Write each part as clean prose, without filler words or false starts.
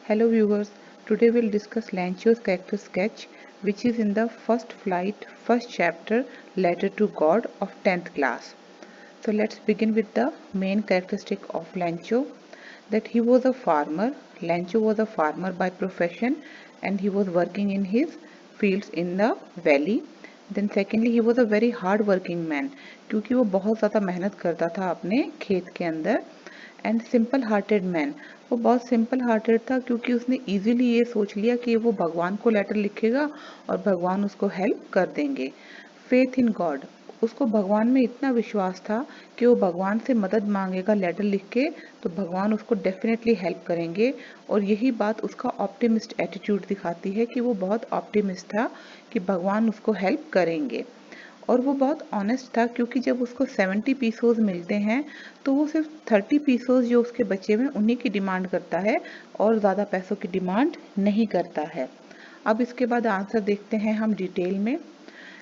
Hello viewers, today we'll discuss Lanchio's character sketch which is in the first flight, first chapter, Letter to God of 10th class. So let's begin with the main characteristic of Lanchio, that he was a farmer. Lanchio was a farmer by profession and he was working in his fields in the valley. Then secondly he was a very hard working man क्योंकि वो बहुत ज़्यादा मेहनत करता था अपने खेत के अंदर. एंड सिंपल हार्टेड मैन, वो बहुत सिंपल हार्टेड था क्योंकि उसने इजीली ये सोच लिया कि वो भगवान को लेटर लिखेगा और भगवान उसको हेल्प कर देंगे. फेथ इन गॉड, उसको भगवान में इतना विश्वास था कि वो भगवान से मदद मांगेगा लेटर लिख के तो भगवान उसको डेफिनेटली हेल्प करेंगे. और यही बात उसका ऑप्टिमिस्ट एटीट्यूड दिखाती है कि वो बहुत ऑप्टिमिस्ट था कि भगवान उसको हेल्प करेंगे. और वो बहुत ऑनेस्ट था क्योंकि जब उसको 70 पीसोज मिलते हैं तो वो सिर्फ 30 पीसोज जो उसके बचे हुए उन्हीं की डिमांड करता है और ज़्यादा पैसों की डिमांड नहीं करता है. अब इसके बाद आंसर देखते हैं हम डिटेल में.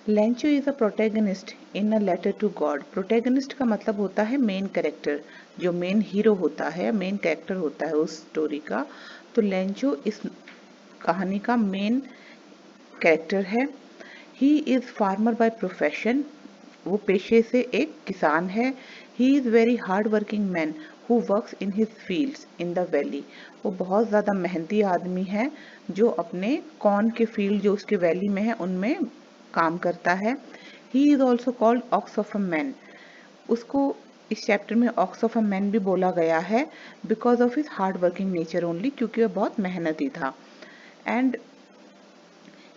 Lencho is a protagonist in a letter to God. Protagonist का मतलब होता है मेन कैरेक्टर, जो मेन हीरो होता है, मेन कैरेक्टर होता है उस स्टोरी का. तो लेंचो इस कहानी का मेन कैरेक्टर है. He is farmer by profession, वो पेशे से एक किसान है. ही is very hard working man who works in his fields in the valley. वो बहुत ज़्यादा मेहनती आदमी है जो अपने कॉर्न के फील्ड जो उसके वैली में है उनमें काम करता है. He is also called ox of a man. उसको इस चैप्टर में ऑक्स ऑफ अ मैन भी बोला गया है because of his hard working nature only, क्योंकि वह बहुत मेहनती था. And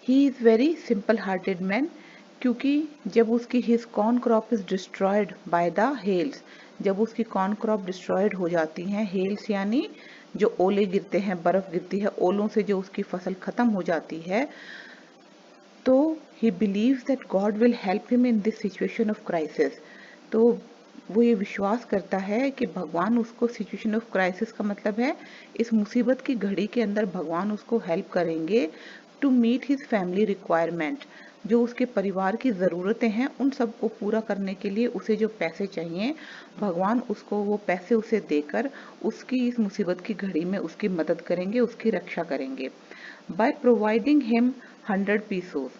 he is very simple hearted man क्योंकि जब उसकी his corn crop is destroyed by the hails, जब उसकी कॉर्न क्रॉप डिस्ट्रॉयड हो जाती हैं, हेल्स यानी जो ओले गिरते हैं, बर्फ गिरती है, ओलों से जो उसकी फसल खत्म हो जाती है, तो he believes that God will help him in this situation of crisis. तो वो ये विश्वास करता है कि भगवान उसको सिचुएशन ऑफ क्राइसिस का मतलब है इस मुसीबत की घड़ी के अंदर भगवान उसको हेल्प करेंगे to meet his family requirement. जो उसके परिवार की ज़रूरतें हैं उन सबको पूरा करने के लिए उसे जो पैसे चाहिए भगवान उसको वो पैसे उसे देकर उसकी इस मुसीबत की घड़ी में उसकी मदद करेंगे, उसकी रक्षा करेंगे. बाय प्रोवाइडिंग हिम 100 पीसोस,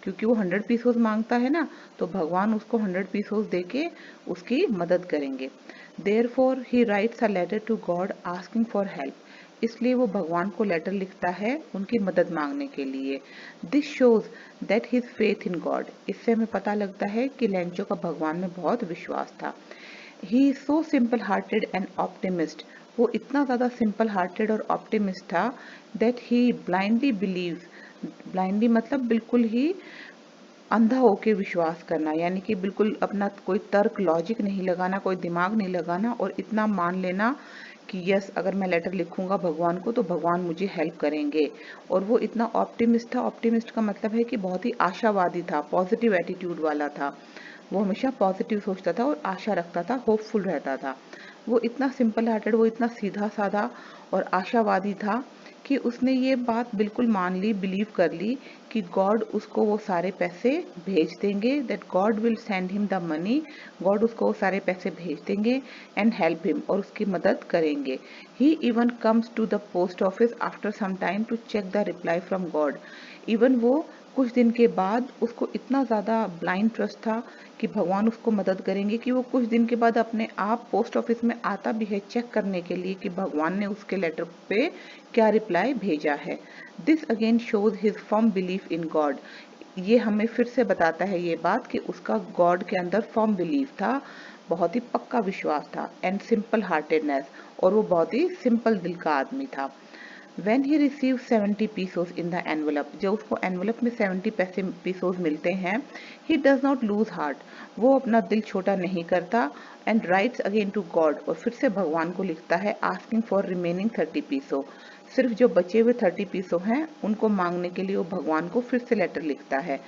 क्योंकि वो 100 पीसोस मांगता है ना, तो भगवान उसको 100 पीसोस देके उसकी मदद करेंगे. Therefore he writes a letter to God asking for help. इसलिए वो भगवान को लेटर लिखता है उनकी मदद मांगने के लिए. This shows that his faith in God. इससे हमें पता लगता है कि लेंचो का भगवान में बहुत विश्वास था. He is so simple hearted and optimist. वो इतना ज़्यादा सिंपल हार्टेड और ऑप्टिमिस्ट था that he blindly believes. Blindly मतलब बिल्कुल ही अंधा होके विश्वास करना, यानी कि बिल्कुल अपना कोई तर्क लॉजिक नहीं लगाना, कोई दिमाग नहीं लगाना और इतना मान लेना कि यस अगर मैं लेटर लिखूंगा भगवान को तो भगवान मुझे हेल्प करेंगे. और वो इतना ऑप्टिमिस्ट था. ऑप्टिमिस्ट का मतलब है कि बहुत ही आशावादी था, पॉजिटिव एटीट्यूड वाला था. वो हमेशा पॉजिटिव सोचता था और आशा रखता था, होपफुल रहता था. वो इतना सिंपल हार्टेड, वो इतना सीधा साधा और आशावादी था कि उसने ये बात बिल्कुल मान ली, बिलीव कर ली कि गॉड उसको वो सारे पैसे भेज देंगे, that God will send him the money. God उसको वो सारे पैसे भेज देंगे एंड हेल्प हिम, और उसकी मदद करेंगे. He even comes to the post office after some time to check the reply from God. इवन वो कुछ दिन के बाद, उसको इतना ज़्यादा ब्लाइंड ट्रस्ट था कि भगवान उसको मदद करेंगे कि वो कुछ दिन के बाद अपने आप पोस्ट ऑफिस में आता भी है चेक करने के लिए कि भगवान ने उसके लेटर पे क्या रिप्लाई भेजा है. This again shows his firm belief in God. ये हमें फिर से बताता है ये बात कि उसका गॉड के अंदर फर्म बिलीफ था, बहुत ही पक्का विश्वास था. एंड सिंपल हार्टेडनेस, और वो बहुत ही सिंपल दिल का आदमी था. When he receives 70 pesos in the envelope, जब उसको एनवलप में 70 पैसे पीसोज मिलते हैं, he does not lose heart. वो अपना दिल छोटा नहीं करता and writes again to God, और फिर से भगवान को लिखता है asking for remaining 30 पीसो. सिर्फ जो बचे हुए 30 पीसो हैं उनको मांगने के लिए वो भगवान को फिर से लेटर लिखता है.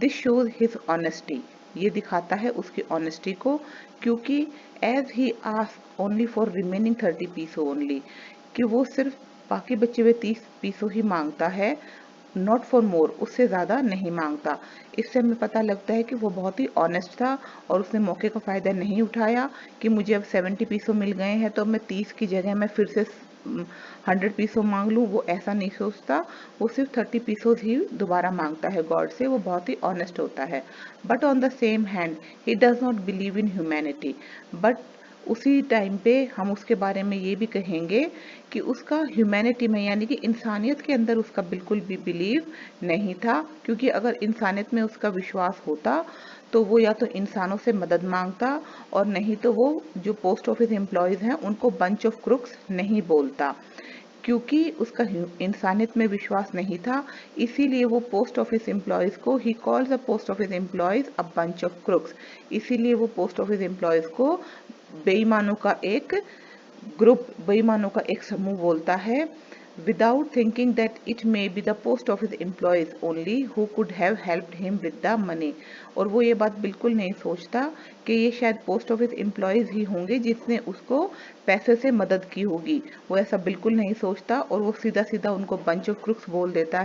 This shows his honesty. ये दिखाता है उसकी ऑनेस्टी को, क्योंकि as he ask only for remaining 30 peso only, कि वो सिर्फ बाकी बचे हुए 30 पीसों ही मांगता है, नॉट फॉर मोर, उससे ज़्यादा नहीं मांगता. इससे हमें पता लगता है कि वो बहुत ही ऑनेस्ट था और उसने मौके का फ़ायदा नहीं उठाया कि मुझे अब 70 पीसों मिल गए हैं तो मैं 30 की जगह मैं फिर से 100 पीसों मांग लूँ, वो ऐसा नहीं सोचता। वो सिर्फ 30 पीसों ही दोबारा मांगता है गॉड से। वो बहुत ही ऑनेस्ट होता है। But on the same hand he does not believe in humanity. But उसी टाइम पे हम उसके बारे में ये भी कहेंगे कि उसका ह्यूमैनिटी में यानी कि इंसानियत के अंदर उसका बिल्कुल भी बिलीव नहीं था, क्योंकि अगर इंसानियत में उसका विश्वास होता तो वो या तो इंसानों से मदद मांगता, और नहीं तो वो जो पोस्ट ऑफिस एम्प्लॉयज़ हैं उनको बंच ऑफ क्रुक्स नहीं बोलता। क्योंकि उसका इंसानियत में विश्वास नहीं था, इसीलिए वो पोस्ट ऑफिस एम्प्लॉयज़ को he calls the post office employees a bunch of crooks. इसीलिए वो पोस्ट ऑफिस एम्प्लॉयज़ को बेईमानों का एक ग्रुप, बेईमानों का एक समूह बोलता है, without thinking that it may be the post office employees only who could have helped him with the money। और वो ये बात बिल्कुल नहीं सोचता कि ये शायद पोस्ट ऑफिस एम्प्लॉयज़ ही होंगे जिसने उसको पैसे से मदद की होगी। वो ऐसा बिल्कुल नहीं सोचता, और वो सीधा सीधा उनको बंच ऑफ क्रुक्स बोल देता